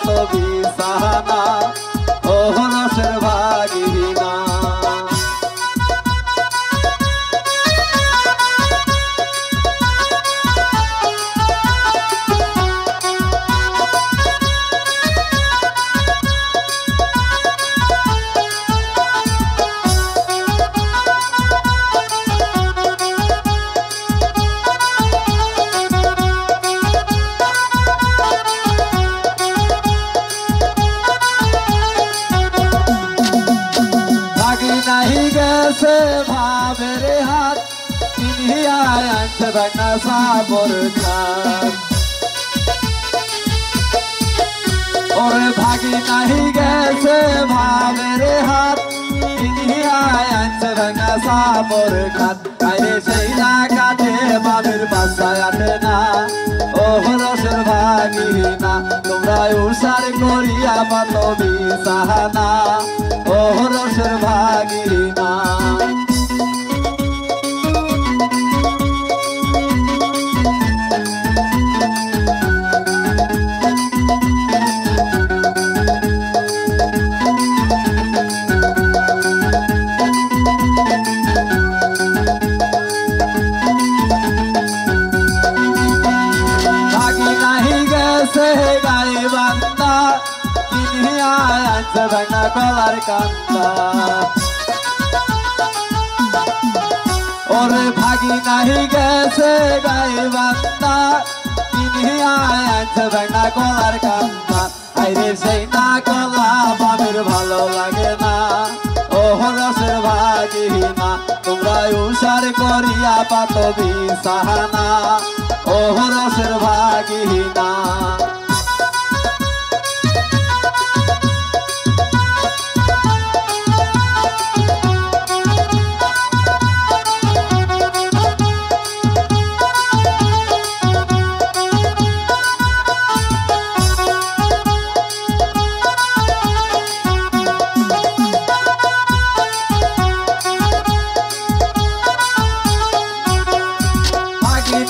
পাতো বিছানা ও রসের ভাগিনা। নাহি গেছে ভাবের হাত কিনিয়া আনছে ভাঙা সাবর খাত। ওরে ভাগি নাহি গেছে ভাবের হাত কিনিয়া আনছে ভাঙা সাবর খাত। আরে সেই না কাটে বাবের বাসায় আটে না ও রসের ভাগিনা। তোমরা উসার করিয়া পাতো বিছানা ও রসের ভাগিনা। ভাগি নাহি গেছে গাই বান্দা কিনিয়া আনছে ভাঙা গলার কান্দা। ওরে ভাগি নাহি গেছে গাই বান্দা কিনিয়া আনছে ভাঙা গলার কান্দা। আইরে সেই না গলা বামের ভালো লাগে না ও রসের ভাগিনা। তোমরা উসার করিয়া পাতো বিছানা ও রসের ভাগিনা।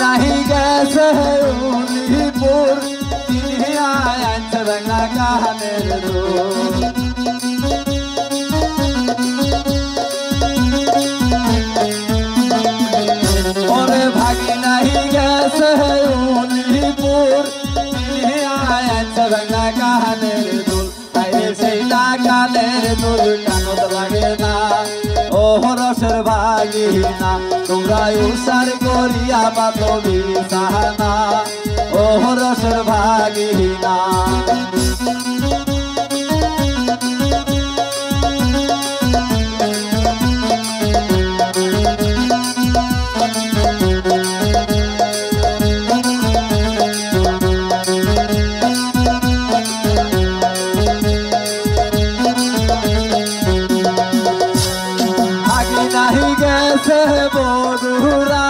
নাহি গেছে উলিপুর কিনিয়া আনছে ভাঙা কানের দুল। ওরে ভাগি নাহি গেছে উলিপুর কিনিয়া আনছে ভাঙা কানের দুল। আরে সেই না কানের দুল কানত লাগে না ও রসের ভাগিনা। তোমরা উসার করিয়া পাতো বিছানা ও রসের ভাগিনা। নাহি গেছে বধুরা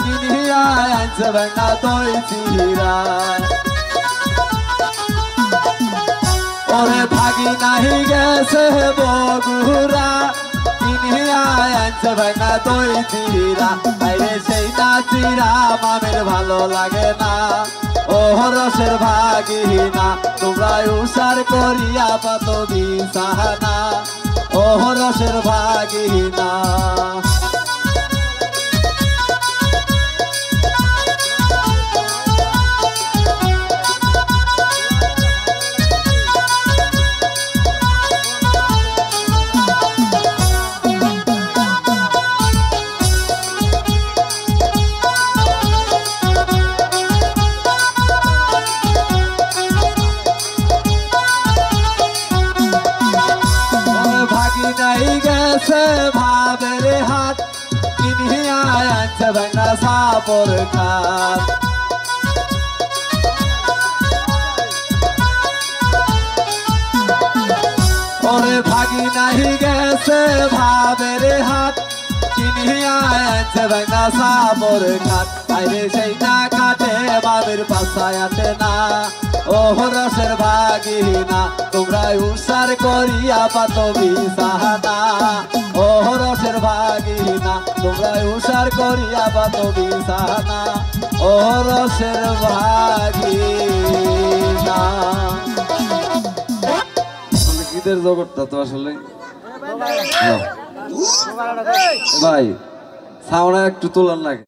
কিনিয়া আনছে ভাঙা দই চিরা। ওরে ভাগি নাহি গেছে বধুরা কিনিয়া আনছে ভাঙা দই চিরা। আইরে সেই না চিরা মামের ভালো লাগে না ও রসের ভাগিনা। তোমরা উসার করিয়া পাতো বিছানা ও রসের ভাগিনা। ভাগি নাহি গেছে ভাবের হাত কিনিয়া আনছে ভাঙা সাবর খাত। ওরে ভাগি নাহি গেছে ভাবের হাত কিনিয়া আনছে ভাঙা সাবর খাত। আইরে সেই না কাটে বাবের বাসায় আটে না ও রসের ভাগিনা। তোমরা উসার করিয়া পাতো বিছানা ও রসের ভাগিনা। তোমরা উসার করিয়া পাতো বিছানা ও রসের ভাগিনা। ঈদের জগৎটা তো আসলে ভাই সাউন্ড একটু তোলার লাগে।